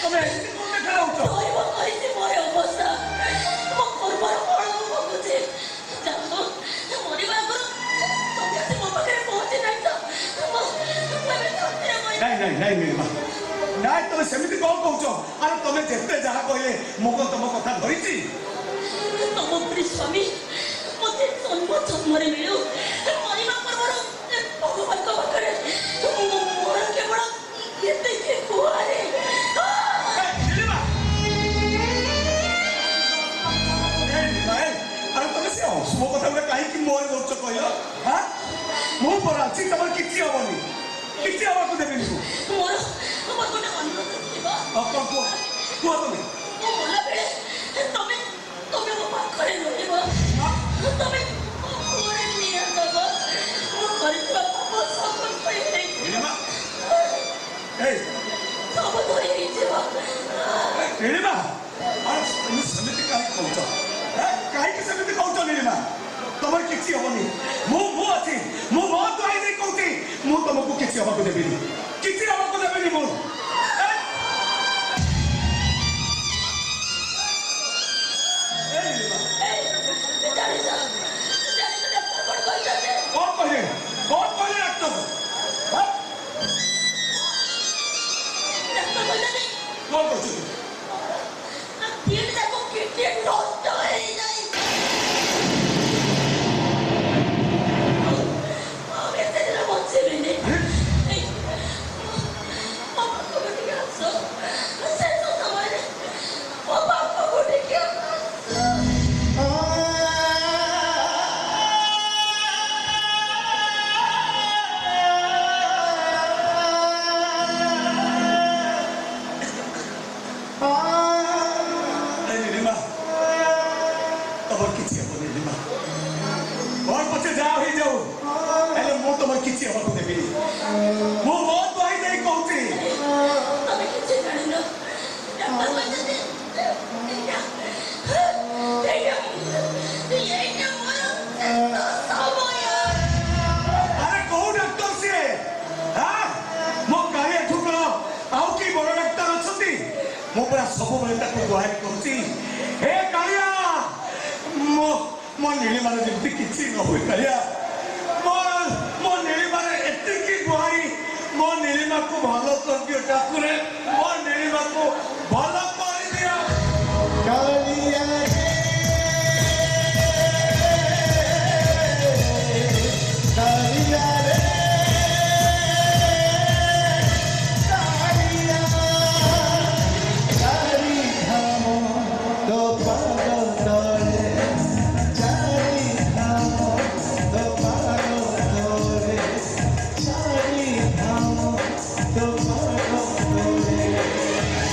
ତମେ ଏମିତି କଣ ଦେଖା ଯାଉଛ? ଦୈବ କରିଛି ମୋର ଅବସ୍ଥା। ମୋ କର୍ମର ଫଳ ମୁଁ ଭୋଗୁଛି। ଜାଣିଛ, ମରିବା ଆଗରୁ ତମେ ଆସି ମୋ ପାଖରେ ପହଞ୍ଚି ଯାଇଛ। ନାଇଁ ନୀଳିମା, ନାଇଁ ତମେ ସେମିତି କଣ କହୁଛ? ଆରେ ତମେ ଯେତେ ଯାହା କହିଲେ ମୁଁ କଣ ତମ କଥା ଧରିଛି? ତମ ପରି ସ୍ୱାମୀ ମତେ ଜନ୍ମ ଜନ୍ମରେ ମିଳୁ। ମରିବା ପୂର୍ବରୁ ଭଗବାନଙ୍କ ପାଖରେ ମୋର କେବଳ ଏତିକି ଗୁହାରି। ଆରେ ତମେ ସେ ଅଶୁଭ କଥା ଗୁଡା କାହିଁକି ମୁହଁରେ ଦଉଛ କହିଲ? ହଁ, ମୁଁ ପରା ଅଛି, ତମର କିଛି ହବନି, କିଛି ହବାକୁ ଦେବିନି। ମୋର ଗୋଟେ ଅନୁରୋଧ ଥିବ। କୁହ କୁହ ତମେ। ମୁଁ ଗଲା ବେଳେ ତମେ ମୋ ପାଖରେ ରହିବ। ତମେ ମୋର ନିଆଁ ଦବ। ମୁଁ କରିଥିବା ପାପ ସବୁ ସବୁ ଧରି ହେଇଯିବ। ନୀଳିମା, ତମେ ସେମିତି କାହିଁକି କହୁଛ? କାହିଁକି ସେମିତି କହୁଛ ନୀଳିମା? ତମର କିଛି ହବନି। ମୁଁ ଅଛି, ମୁଁ ବହୁତ ଆଇ ଦେଇ କହୁଛି, ମୁଁ ତମକୁ କିଛି ହବାକୁ ଦେବିନି, କିଛି ହବାକୁ ଦେବିନି। ମୁଁ କଣ କହିଲେ ଡାକ୍ତର? କଣ କରୁଛନ୍ତି? କିଛି ହବାକୁ ଦେବିନି। ମୁଁ ବହୁତ ଭାଇ ଦେଇ କହୁଛି। ତମେ କିଛି ଜାଣିନ। ଆରେ କୋଉ ଡାକ୍ତର ସିଏ? ମୋ କାଳିଆ ଠୁକର ଆଉ କି ବଡ ଡାକ୍ତର ଅଛନ୍ତି? ମୁଁ ପୁରା ସବୁବେଳେ ତାକୁ ଗୁହାରି କରୁଛି, ହେ କାଳିଆ, ମୋ ନୀଳିମାର ଯେମିତି କିଛି ନ ହୁଏ। କାଳିଆ, ମୋ ନୀଳିମାରେ ଏତିକି ଗୁହାରି, ମୋ ନୀଳିମାକୁ ଭଲ କରିଦିଅ ଠାକୁରେ, ମୋ ନୀଳିମାକୁ ଭଲ କରିଦିଅ।